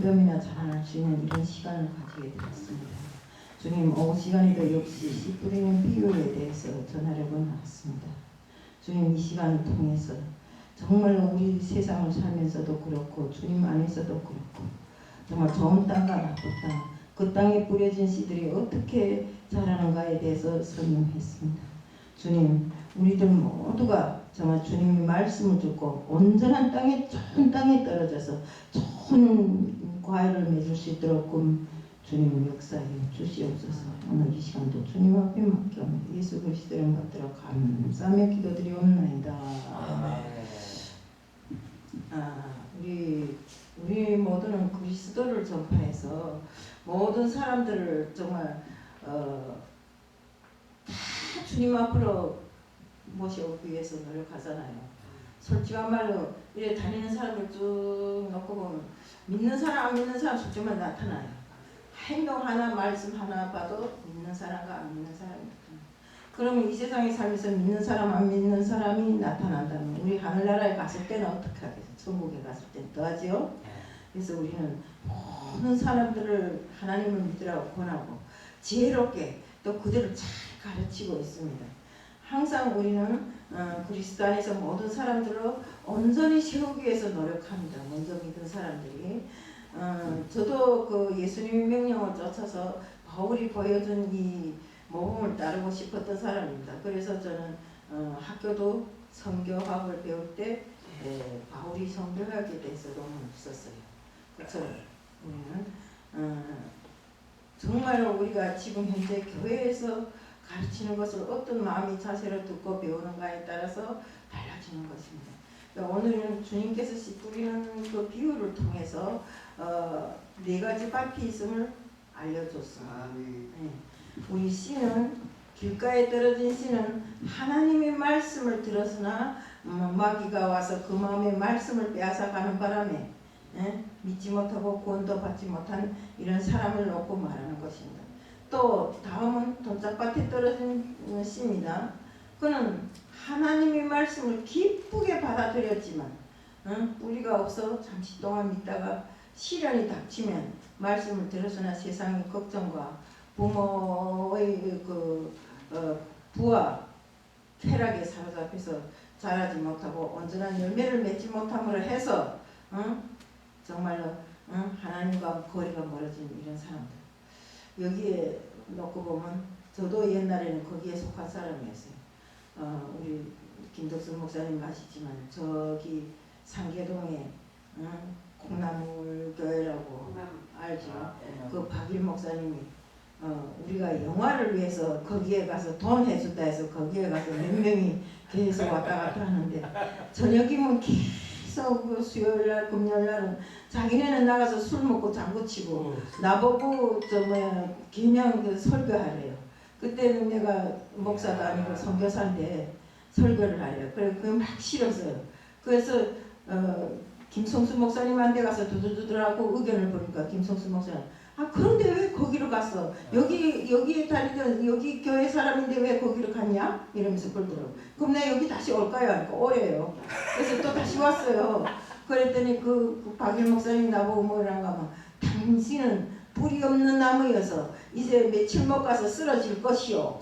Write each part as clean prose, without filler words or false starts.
병이나 자라날 수 있는 이런 시간을 가지게 되었습니다. 주님, 오후 시간에도 역시 씨 뿌리는 비유에 대해서 전하려고 나왔습니다. 주님, 이 시간을 통해서 정말로 우리 세상을 살면서도 그렇고 주님 안에서도 그렇고 정말 좋은 땅과 나쁜 땅, 그 땅에 뿌려진 씨들이 어떻게 자라는가에 대해서 설명했습니다. 주님, 우리들 모두가 정말 주님의 말씀을 듣고 온전한 땅에, 좋은 땅에 떨어져서 좋은 과일을 맺을 수 있도록 주님 역사에 주시옵소서. 오늘 이 시간도 주님 앞에 맡겨옵니다. 예수 그리스도를 받들어 감사하며 기도드리옵나이다. 우리 모두는 그리스도를 전파해서 모든 사람들을 정말 다 주님 앞으로 모셔오기 위해서 노력하잖아요. 솔직한 말로 이래 다니는 사람들 쭉 놓고 보면 믿는 사람 안 믿는 사람 솔직만 나타나요. 행동 하나 말씀 하나 봐도 믿는 사람과 안 믿는 사람이 나타나요. 그러면 이 세상에 살면서 믿는 사람 안 믿는 사람이 나타난다면 우리 하늘나라에 갔을 때는 어떻게 하겠어요? 천국에 갔을 때는 더하지요. 그래서 우리는 모든 사람들을 하나님을 믿으라고 권하고 지혜롭게 또 그들을 잘 가르치고 있습니다. 항상 우리는 그리스도 안에서 모든 사람들을 온전히 세우기 위해서 노력합니다. 먼저 믿은 사람들이. 저도 그 예수님의 명령을 쫓아서 바울이 보여준 이 모범을 따르고 싶었던 사람입니다. 그래서 저는 학교도 선교학을 배울 때 바울이 선교학에 대해서 논문을 썼어요. 그렇죠. 우리는 정말로 우리가 지금 현재 교회에서 가르치는 것을 어떤 마음이 자세로 듣고 배우는가에 따라서 달라지는 것입니다. 그러니까 오늘은 주님께서 씨 뿌리는 그 비유를 통해서 4가지 밭이 있음을 알려줬습니다. 네. 우리 씨는 길가에 떨어진 씨는 하나님의 말씀을 들었으나 마귀가 와서 그 마음의 말씀을 빼앗아 가는 바람에 믿지 못하고 구원도 받지 못한 이런 사람을 놓고 말하는 것입니다. 또 다음은 돈짝밭에 떨어진 씨입니다. 그는 하나님의 말씀을 기쁘게 받아들였지만 뿌리가 없어 잠시 동안 믿다가 시련이 닥치면 말씀을 들었으나 세상의 걱정과 부모의 부와 쾌락에 사로잡혀서 자라지 못하고 온전한 열매를 맺지 못함으로 해서 정말로 하나님과 거리가 멀어진 이런 사람들. 여기에 놓고 보면 저도 옛날에는 거기에 속한 사람이었어요. 우리 김덕순 목사님 아시지만 저기 상계동에 콩나물교회라고 알죠. 그 박일 목사님이 우리가 영화를 위해서 거기에 가서 돈 해준다 해서 거기에 가서 몇 명이 계속 왔다 갔다 하는데 저녁이면 계속 그 수요일날 금요일날은 자기네는 나가서 술 먹고 장구치고 나보고 그냥 그 설교하래요. 그때는 내가 목사도 아니고 선교사인데 설교를 하래요. 그래 그게 막 싫었어요. 그래서 김성수 목사님한테 가서 두들두들하고 의견을 보니까 김성수 목사님 그런데 왜 거기로 갔어? 여기에 다니던 여기 교회 사람인데 왜 거기로 갔냐? 이러면서 그러더라고. 그럼 내가 여기 다시 올까요? 하니까 오래요. 그래서 또 다시 왔어요. 그랬더니 그 박일 목사님 나보고 뭐라고 하면 당신은 뿌리 없는 나무여서 이제 며칠 못 가서 쓰러질 것이요.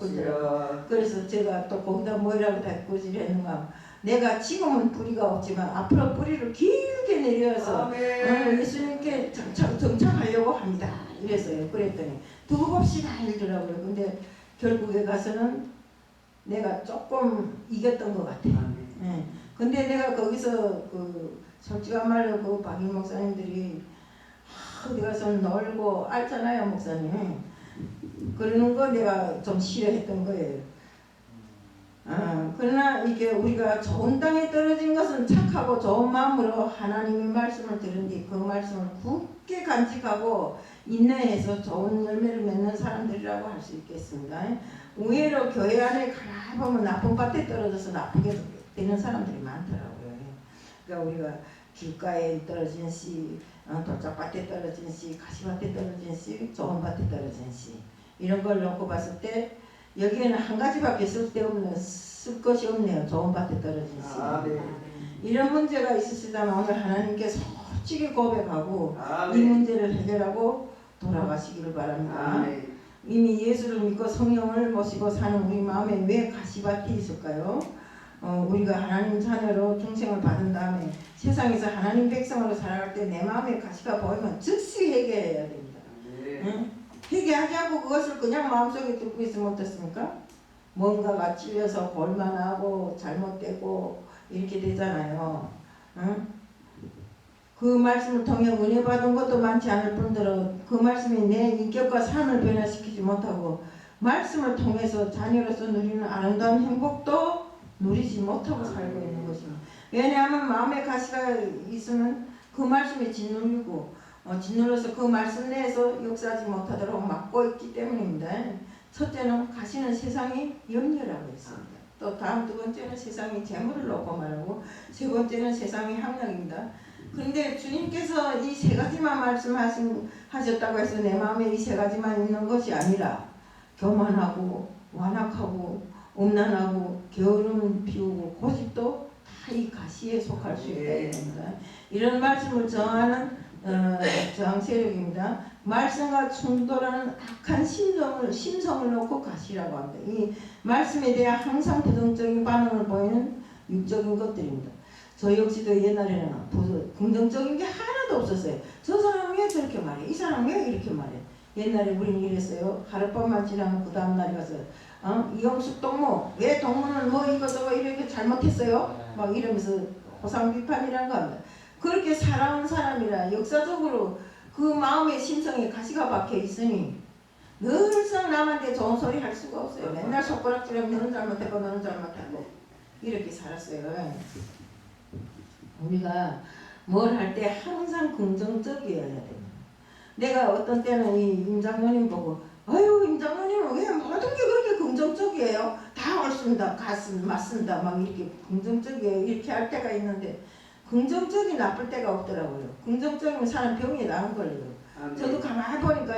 그래서 제가 또 거기다 뭐라고 대꾸질 했는가 내가 지금은 뿌리가 없지만 앞으로 뿌리를 길게 내려서 예수님께 정착하려고 합니다. 이랬어요. 그랬더니 두고 봅시다 이러더라고요. 근데 결국에 가서는 내가 조금 이겼던 것 같아요. 네. 근데 내가 거기서 솔직한 말로 그 박인 목사님들이 어디 가서 놀고 알잖아요, 목사님. 그러는 거 내가 좀 싫어했던 거예요. 그러나 이게 우리가 좋은 땅에 떨어진 것은 착하고 좋은 마음으로 하나님의 말씀을 들은 뒤 그 말씀을 굳게 간직하고 인내해서 좋은 열매를 맺는 사람들이라고 할 수 있겠습니다. 의외로 교회 안에 가보면 나쁜 밭에 떨어져서 나쁘게 되는 사람들이 많더라고요. 그러니까 우리가 길가에 떨어진 씨, 돌짝밭에 떨어진 씨, 가시밭에 떨어진 씨, 좋은 밭에 떨어진 씨 이런 걸 놓고 봤을 때 여기에는 한 가지밖에 쓸 것이 없네요. 좋은 밭에 떨어진 씨. 네. 이런 문제가 있으시다면 오늘 하나님께 솔직히 고백하고 아멘. 이 문제를 해결하고 돌아가시기를 바랍니다. 아멘. 이미 예수를 믿고 성령을 모시고 사는 우리 마음에 왜 가시밭이 있을까요? 우리가 하나님 자녀로 중생을 받은 다음에 세상에서 하나님 백성으로 살아갈 때 내 마음에 가시가 보이면 즉시 회개해야 됩니다. 응? 회개하지 않고 그것을 그냥 마음속에 듣고 있으면 어떻습니까? 뭔가가 찔려서 골만하고 잘못되고 이렇게 되잖아요. 응? 그 말씀을 통해 은혜 받은 것도 많지 않을 뿐더러 그 말씀이 내 인격과 삶을 변화시키지 못하고 말씀을 통해서 자녀로서 누리는 아름다운 행복도 누리지 못하고 살고 있는 것입니다. 왜냐하면 마음에 가시가 있으면 그 말씀에 짓눌리고 짓눌러서 그 말씀 내에서 역사하지 못하도록 막고 있기 때문입니다. 첫째는 가시는 세상이 염려라고 했습니다. 또 다음 두 번째는 세상이 재물을 놓고 말하고 세 번째는 세상이 학력입니다. 그런데 주님께서 이 세 가지만 말씀하셨다고 해서 내 마음에 이 세 가지만 있는 것이 아니라 교만하고 완악하고 음란하고 게으름 피우고 고집도 다 이 가시에 속할 수 있다 이겁니다. 이런 말씀을 정하는 저항 세력입니다. 말씀과 충돌하는 악한 심성을 놓고 가시라고 합니다. 이 말씀에 대한 항상 부정적인 반응을 보이는 육적인 것들입니다. 저 역시도 옛날에는 긍정적인 게 하나도 없었어요. 저 사람 왜 저렇게 말해? 이 사람 왜 이렇게 말해? 옛날에 우리는 이랬어요. 하룻밤만 지나면 그 다음날에 가서 이영숙 동무 왜 동무는 뭐 이거저거 이렇게 잘못했어요? 막 이러면서 호상비판이라는 겁니다. 그렇게 살아온 사람이라 역사적으로 그 마음의 심성에 가시가 박혀 있으니 늘상 남한테 좋은 소리 할 수가 없어요. 맨날 손가락질하면 너는 잘못했고 너는 잘못하고 이렇게 살았어요. 우리가 뭘 할 때 항상 긍정적이어야 됩니다. 내가 어떤 때는 이 임장로님 보고 아유 임장로님은 왜 모든 게 그렇게 긍정적이에요? 다 옳습니다. 맞습니다. 막 이렇게 긍정적이에요. 이렇게 할 때가 있는데 긍정적이 나쁠 때가 없더라고요. 긍정적이면 사람 병이 나는 걸려요. 저도 가만히 보니까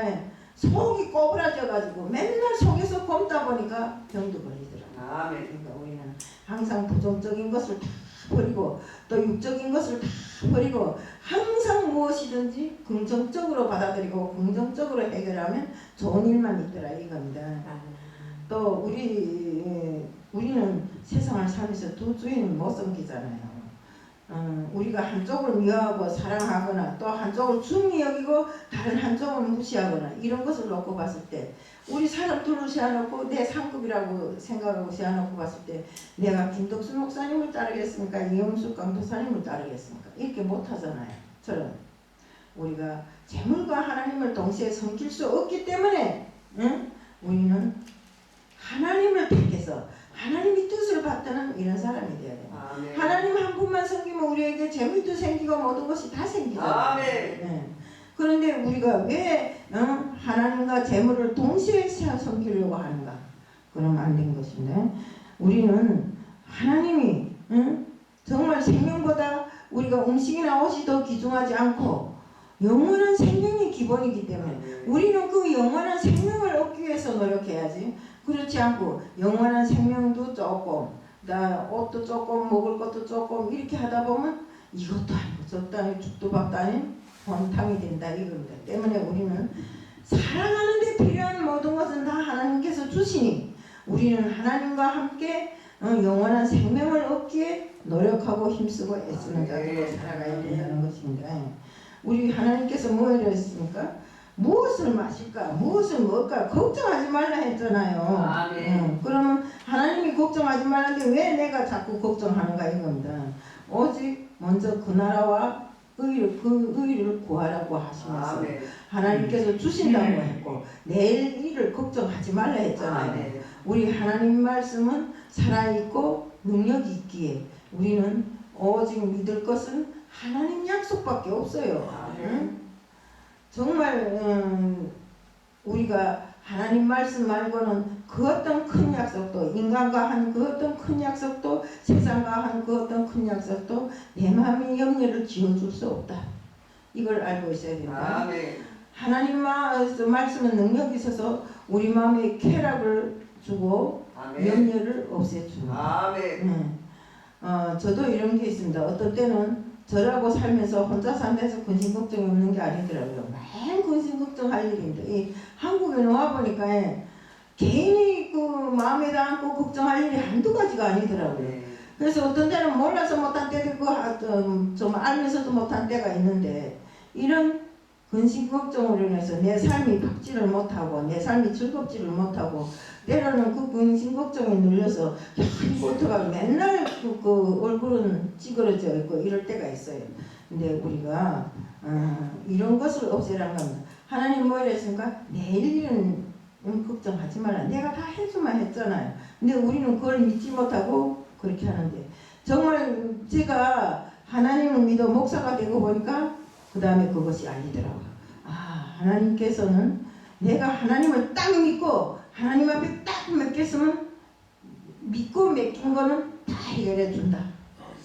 속이 꼬부라져가지고 맨날 속에서 곰다 보니까 병도 걸리더라고요. 그러니까 우리는 항상 부정적인 것을 다 버리고 또 육적인 것을 다 버리고 항상 무엇이든지 긍정적으로 받아들이고 긍정적으로 해결하면 좋은 일만 있더라 이겁니다. 또 우리는 세상을 살면서 두 주인을 못 섬기잖아요. 우리가 한쪽을 미워하고 사랑하거나 또 한쪽을 중히 여기고 다른 한쪽을 무시하거나 이런 것을 놓고 봤을 때 우리 사람 둘을 세워놓고 내 상급이라고 생각하고 세워놓고 봤을 때 내가 김덕수 목사님을 따르겠습니까? 이영숙 강도사님을 따르겠습니까? 이렇게 못하잖아요. 저는 우리가 재물과 하나님을 동시에 섬길 수 없기 때문에 우리는 하나님을 택해서 하나님의 뜻을 받드는 이런 사람이 되어야 됩니다. 하나님 한 분만 섬기면 우리에게 재물도 생기고 모든 것이 다 생기잖아요. 네. 그런데 우리가 왜 하나님과 재물을 동시에 섬기려고 하는가? 그러면 안 된 것입니다. 우리는 하나님이 정말 생명보다 우리가 음식이나 옷이 더 귀중하지 않고 영원한 생명이 기본이기 때문에 우리는 그 영원한 생명을 얻기 위해서 노력해야지. 그렇지 않고 영원한 생명도 조금, 옷도 조금, 먹을 것도 조금 이렇게 하다 보면 이것도 아니고 저것도 아니고 죽도 밥도 아닌 혼탕이 된다 이겁니다. 때문에 우리는 살아가는 데 필요한 모든 것은 다 하나님께서 주시니 우리는 하나님과 함께 영원한 생명을 얻기에 노력하고 힘쓰고 애쓰는 자들로 살아가야 된다는 것입니다. 우리 하나님께서 뭐라고 했습니까? 무엇을 마실까? 무엇을 먹을까? 걱정하지 말라 했잖아요. 그러면 하나님이 걱정하지 말라는데 왜 내가 자꾸 걱정하는가 이겁니다. 오직 먼저 그 나라와 그 의를 구하라고 하시면서 하나님께서 주신다고 했고 내일 일을 걱정하지 말라 했잖아요. 우리 하나님 말씀은 살아있고 능력이 있기에 우리는 오직 믿을 것은 하나님 약속밖에 없어요. 정말 우리가 하나님 말씀 말고는 그 어떤 큰 약속도 인간과 한 그 어떤 큰 약속도 세상과 한 그 어떤 큰 약속도 내 마음의 염려를 지어줄 수 없다. 이걸 알고 있어야 됩니다. 하나님 말씀은 능력이 있어서 우리 마음에 쾌락을 주고 염려를 없애줍니다. 저도 이런 게 있습니다. 어떤 때는 저라고 살면서 혼자 산다해서 근심 걱정이 없는 게 아니더라고요. 매일 근심 걱정할 일입니다. 이 한국에 나와 보니까 개인이 그 마음에다 안고 걱정할 일이 한두 가지가 아니더라고요. 그래서 어떤 때는 몰라서 못한 때도 있고 좀 알면서도 못한 때가 있는데 이런 근심 걱정으로 인해서 내 삶이 박지를 못하고 내 삶이 즐겁지를 못하고 때로는 그 근심 걱정에 눌려서 이것도가 맨날 그 얼굴은 찌그러져 있고 이럴 때가 있어요. 근데 우리가 이런 것을 없애라는 겁니다. 하나님 뭐 이랬습니까? 내일은 걱정하지 말라. 내가 다 해주만 했잖아요. 근데 우리는 그걸 믿지 못하고 그렇게 하는데 정말 제가 하나님을 믿어 목사가 되고 보니까 그 다음에 그것이 아니더라고요. 아, 하나님께서는 내가 하나님을 딱 믿고 하나님 앞에 딱 맡겼으면 믿고 맡긴 거는 다 해결해 준다.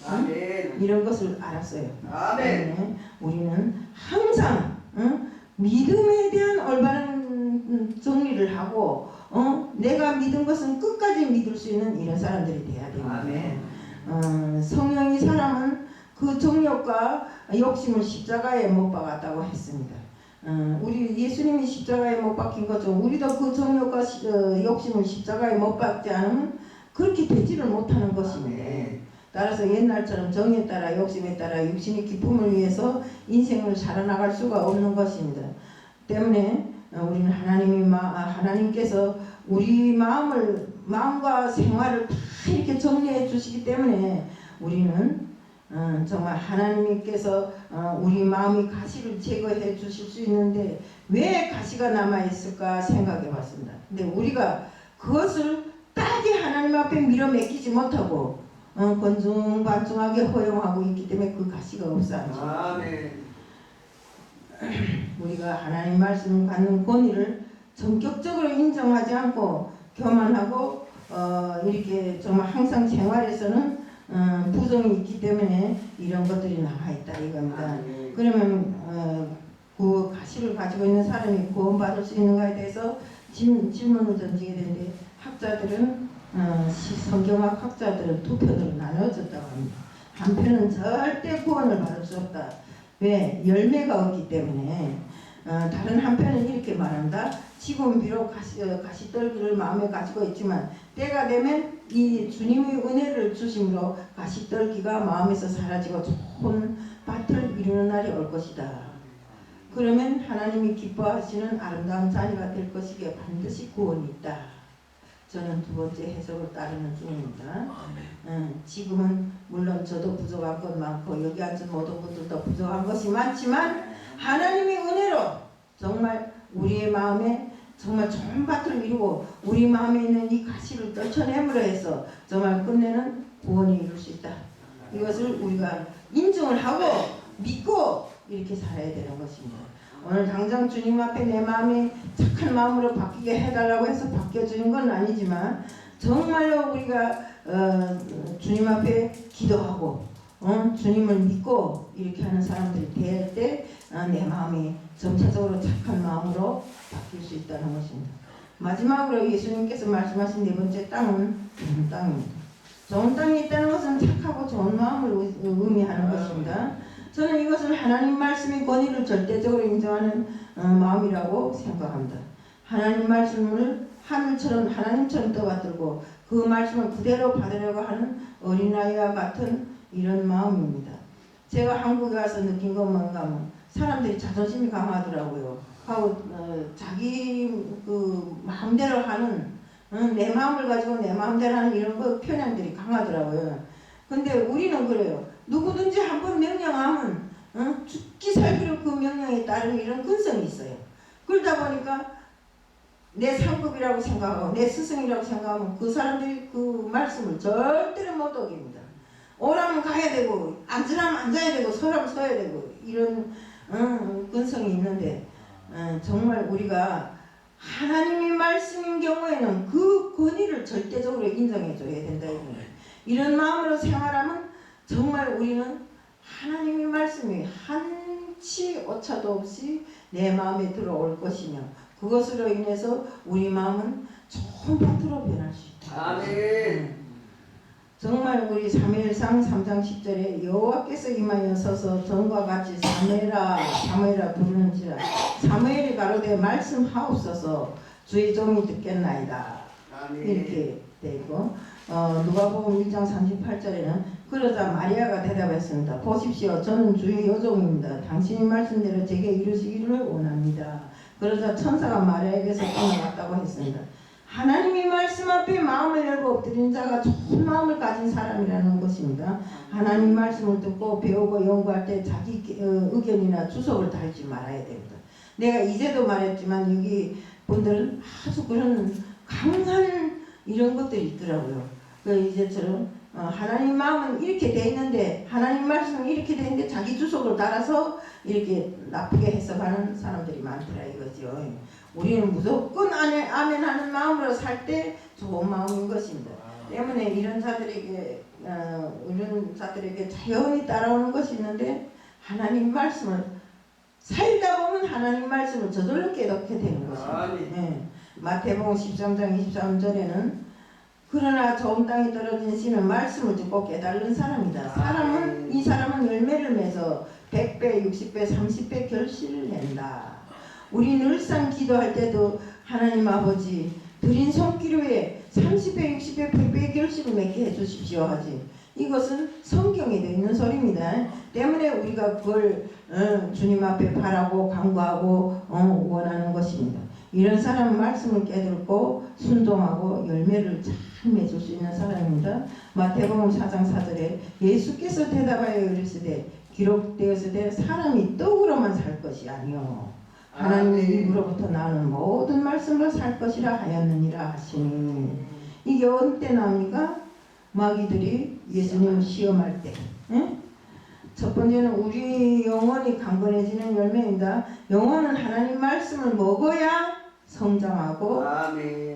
응? 이런 것을 알았어요. 아멘. 우리는 항상 믿음에 대한 올바른 정리를 하고 내가 믿은 것은 끝까지 믿을 수 있는 이런 사람들이 돼야 됩니다. 성령이 사람은 그 정욕과 욕심을 십자가에 못 박았다고 했습니다. 우리 예수님이 십자가에 못 박힌 것처럼 우리도 그 정욕과 욕심을 십자가에 못 박지 않으면 그렇게 되지를 못하는 것입니다. 따라서 옛날처럼 정에 따라 욕심에 따라 육신의 기쁨을 위해서 인생을 살아나갈 수가 없는 것입니다. 때문에 우리는 하나님께서 우리 마음과 생활을 다 이렇게 정리해 주시기 때문에 우리는 정말 하나님께서 우리 마음의 가시를 제거해 주실 수 있는데 왜 가시가 남아있을까 생각해 봤습니다. 근데 우리가 그것을 딱히 하나님 앞에 밀어 맡기지 못하고 건중반중하게 허용하고 있기 때문에 그 가시가 없어요. 우리가 하나님 말씀 갖는 권위를 전격적으로 인정하지 않고 교만하고 이렇게 정말 항상 생활에서는 부정이 있기 때문에 이런 것들이 남아있다 이겁니다. 그러면 그 가시를 가지고 있는 사람이 구원받을 수 있는가에 대해서 질문을 던지게 되는데 학자들은 성경학 학자들은 두 편으로 나눠졌다고 합니다. 한 편은 절대 구원을 받을 수 없다. 왜? 열매가 없기 때문에. 다른 한편은 이렇게 말한다. 지금 비록 가시떨기를 마음에 가지고 있지만 때가 되면 이 주님의 은혜를 주심으로 가시떨기가 마음에서 사라지고 좋은 밭을 이루는 날이 올 것이다. 그러면 하나님이 기뻐하시는 아름다운 자녀가 될 것이기에 반드시 구원이 있다. 저는 두 번째 해석을 따르는 중입니다. 지금은 물론 저도 부족한 것 많고 여기 앉은 모든 분들도 부족한 것이 많지만 하나님의 은혜로 정말 우리의 마음에 정말 좋은 밭을 이루고 우리 마음에 있는 이 가시를 떨쳐내므로 해서 정말 끝내는 구원이 이룰 수 있다. 이것을 우리가 인정을 하고 믿고 이렇게 살아야 되는 것입니다. 오늘 당장 주님 앞에 내 마음이 착한 마음으로 바뀌게 해달라고 해서 바뀌어주는 건 아니지만 정말로 우리가 주님 앞에 기도하고 주님을 믿고 이렇게 하는 사람들이 될 때 내 마음이 점차적으로 착한 마음으로 바뀔 수 있다는 것입니다. 마지막으로 예수님께서 말씀하신 네 번째 땅은 좋은 땅입니다. 좋은 땅이 있다는 것은 착하고 좋은 마음을 의미하는 것입니다. 저는 이것을 하나님 말씀의 권위를 절대적으로 인정하는 마음이라고 생각합니다. 하나님 말씀을 하나님처럼 떠받들고 그 말씀을 그대로 받으려고 하는 어린아이와 같은 이런 마음입니다. 제가 한국에 와서 느낀 건 뭔가 하면 사람들이 자존심이 강하더라고요. 하고 자기 그 마음대로 하는 내 마음을 가지고 내 마음대로 하는 이런 거 편향들이 강하더라고요. 근데 우리는 그래요. 누구든지 한번 명령하면 죽기 살기로 그 명령에 따르는 이런 근성이 있어요. 그러다 보니까 내 상급이라고 생각하고 내 스승이라고 생각하면 그 사람들이 그 말씀을 절대로 못 어깁니다. 오라면 가야 되고 앉으라면 앉아야 되고 서라면 서야 되고 이런 근성이 있는데 정말 우리가 하나님의 말씀인 경우에는 그 권위를 절대적으로 인정해 줘야 된다. 이런 마음으로 생활하면 정말 우리는 하나님의 말씀이 한치 오차도 없이 내 마음에 들어올 것이며 그것으로 인해서 우리 마음은 좋은 밭으로 변할 수 있다. 아멘. 정말 우리 사무엘상 3장 10절에 여호와께서 임하여 서서 전과 같이 사무엘아 사무엘아 부르는지라 사무엘이 가로되 말씀하옵소서 주의 종이 듣겠나이다. 이렇게 되고 누가복음 1장 38절에는 그러자 마리아가 대답했습니다. 보십시오. 저는 주의 여종입니다. 당신이 말씀대로 제게 이루시기를 원합니다. 그러자 천사가 마리아에게서 떠나갔다고 했습니다. 하나님의 말씀 앞에 마음을 열고 엎드린 자가 좋은 마음을 가진 사람이라는 것입니다. 하나님 말씀을 듣고 배우고 연구할 때 자기 의견이나 주석을 달지 말아야 됩니다. 내가 이제도 말했지만 여기 분들은 아주 그런 강한 이런 것들이 있더라고요. 그 이제처럼 하나님 마음은 이렇게 돼 있는데 하나님 말씀은 이렇게 돼 있는데 자기 주석을 달아서 이렇게 나쁘게 해석하는 사람들이 많더라 이거죠. 우리는 무조건 아멘 하는 마음으로 살 때 좋은 마음인 것입니다. 때문에 이런 자들에게 자연히 따라오는 것이 있는데 하나님 말씀을 살다 보면 하나님 말씀을 저절로 깨닫게 되는 것입니다. 네. 마태복음 13장 23절에는 그러나 좋은 땅에 떨어진 씨는 말씀을 듣고 깨달은 사람이다. 이 사람은 열매를 맺어 100배, 60배, 30배 결실을 낸다. 우리 늘상 기도할 때도 하나님 아버지 드린 손기류에 30배, 60배, 100배 결실을 맺게 해주십시오 하지. 이것은 성경에 되어 있는 소리입니다. 때문에 우리가 그걸 주님 앞에 바라고 간구하고 원하는 것입니다. 이런 사람은 말씀을 깨닫고 순종하고 열매를 잘 맺을 수 있는 사람입니다. 마태복음 4장 4절에 예수께서 대답하여 이르시되 기록되었으되 사람이 떡으로만 살 것이 아니요 하나님의 입으로부터 나오는 모든 말씀으로 살 것이라 하였느니라 하시니. 이게 언제 나옵니까? 마귀들이 예수님을 시험할 때. 첫 번째는 우리 영혼이 강건해지는 열매입니다. 영혼은 하나님 말씀을 먹어야 성장하고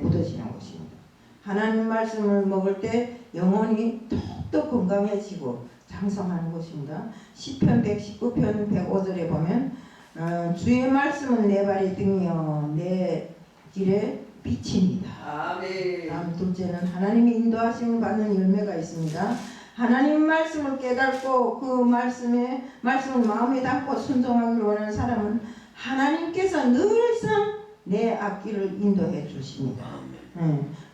굳어지는 것입니다. 하나님 말씀을 먹을 때 영혼이 더욱더 건강해지고 장성하는 것입니다. 시편 119편 105절에 보면 주의 말씀은 내 발의 등이요 내 길에 빛입니다. 다음 둘째는 하나님이 인도하심을 받는 열매가 있습니다. 하나님 말씀을 깨닫고 그 말씀을 마음에 담고 순종하기를 원하는 사람은 하나님께서 늘상 내 앞길을 인도해 주십니다.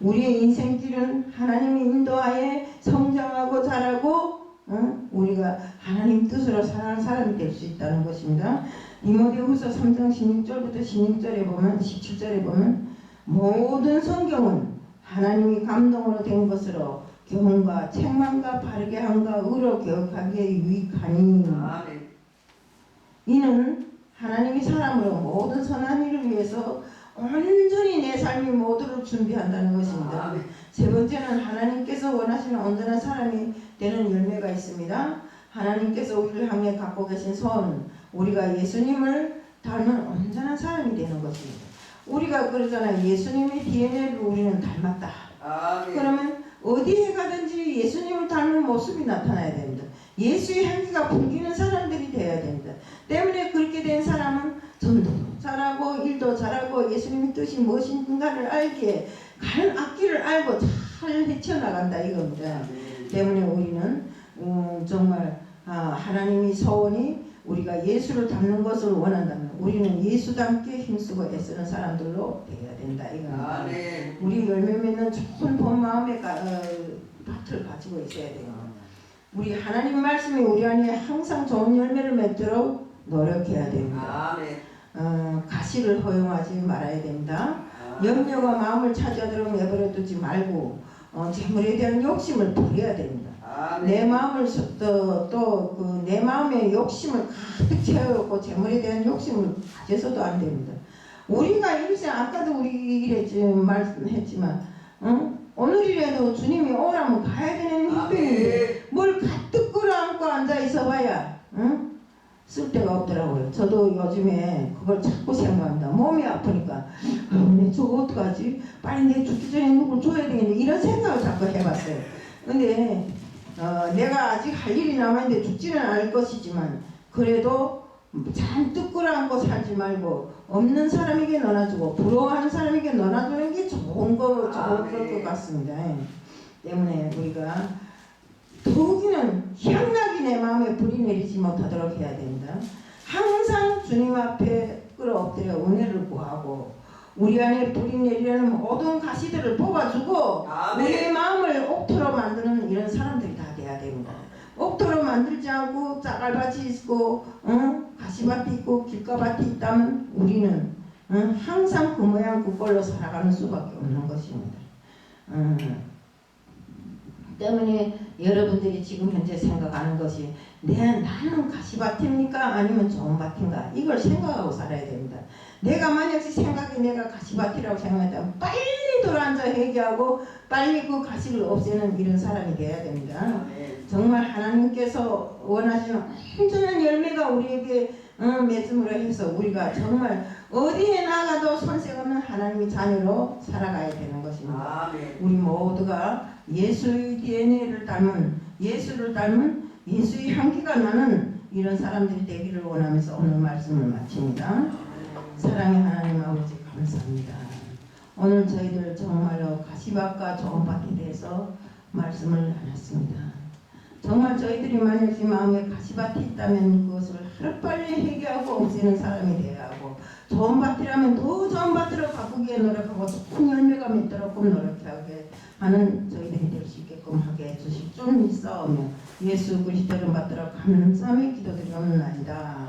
우리의 인생길은 하나님이 인도하에 성장하고 자라고 우리가 하나님 뜻으로 살아가는 사람이 될 수 있다는 것입니다. 디모데후서 3장 16절부터 17절에 보면 모든 성경은 하나님이 감동으로 된 것으로 교훈과 책망과 바르게 함과 의로 교육하기에 유익하니 이는 하나님이 사람으로 모든 선한 일을 위해서 온전히 내 삶이 모두를 준비한다는 것입니다. 세 번째는 하나님께서 원하시는 온전한 사람이 되는 열매가 있습니다. 하나님께서 우리를 향해 갖고 계신 소원, 우리가 예수님을 닮은 온전한 사람이 되는 것입니다. 우리가 그러잖아요. 예수님의 DNA를 우리는 닮았다. 그러면 어디에 가든지 예수님을 닮은 모습이 나타나야 됩니다. 예수의 향기가 풍기는 사람들이 되어야 됩니다. 때문에 그렇게 된 사람은 전도도 잘하고 일도 잘하고 예수님의 뜻이 무엇인가를 알기에 가는 앞길을 알고 잘 헤쳐나간다 이겁니다. 때문에 우리는 정말 하나님의 소원이 우리가 예수를 닮는 것을 원한다면 우리는 예수 닮게 힘쓰고 애쓰는 사람들로 되어야 된다 이겁니다. 우리 열매 맺는 좋은 본 마음의 밭을 가지고 있어야 돼요. 우리 하나님 말씀이 우리 안에 항상 좋은 열매를 맺도록 노력해야 됩니다. 가시를 허용하지 말아야 됩니다. 염려가 마음을 차지하도록 내버려 두지 말고 재물에 대한 욕심을 버려야 됩니다. 내 마음을 내 마음의 욕심을 가득 채워놓고 재물에 대한 욕심을 가져서도 안 됩니다. 우리가 일생 아까도 우리 말씀했지만 오늘이라도 주님이 오라면 가야 되는 힘든데 뭘 가득 끌어안고 앉아 있어봐야 쓸데가 없더라고요. 저도 요즘에 그걸 자꾸 생각합니다. 몸이 아프니까 내 저거 어떡하지? 빨리 내 죽기 전에 누굴 줘야 되겠는데 이런 생각을 자꾸 해봤어요. 근데 내가 아직 할 일이 남아있는데 죽지는 않을 것이지만 그래도 잔뜩 끌어안고 살지 말고 없는 사람에게 나눠주고 부러워하는 사람에게 나눠주는 게 좋은 것 같습니다. 때문에 우리가 더욱이는 향락이 내 마음에 불이 내리지 못하도록 해야 된다. 항상 주님 앞에 끌어엎드려 은혜를 구하고 우리 안에 불이 내리려는 모든 가시들을 뽑아주고 아멘. 우리의 마음을 옥토로 만드는 이런 사람들이 다 돼야 됩니다. 옥토로 만들지 않고 짜갈밭이 있고 가시밭이 있고 길가밭이 있다면 우리는 항상 그 모양 그 꼴로 살아가는 수밖에 없는 것입니다. 때문에 여러분들이 지금 현재 생각하는 것이 나는 가시밭입니까? 아니면 좋은 밭인가? 이걸 생각하고 살아야 됩니다. 내가 만약에 생각이 내가 가시밭이라고 생각했다면 빨리 돌아앉아 회개하고 빨리 그 가시를 없애는 이런 사람이 돼야 됩니다. 정말 하나님께서 원하시는 온전한 열매가 우리에게 맺음으로 해서 우리가 정말 어디에 나가도 손색 없는 하나님의 자녀로 살아가야 되는 것입니다. 우리 모두가 예수의 DNA를 닮은 예수를 닮은 예수의 향기가 나는 이런 사람들이 되기를 원하면서 오늘 말씀을 마칩니다. 사랑의 하나님 아버지 감사합니다. 오늘 저희들 정말로 가시밭과 좋은 밭에 대해서 말씀을 나눴습니다. 정말 저희들이 만약에 마음에 가시밭이 있다면 그것을 하루빨리 회개하고 없애는 사람이 되어야 하고 좋은 밭이라면 더 좋은 밭으로 바꾸기에 노력하고 좋은 열매가 맺도록 노력하게 하는 저희들이 될 수 있게끔 하게 해주실 줄 믿사오며 예수 그리스도를 받들어 감사함에 기도드리옵나이다.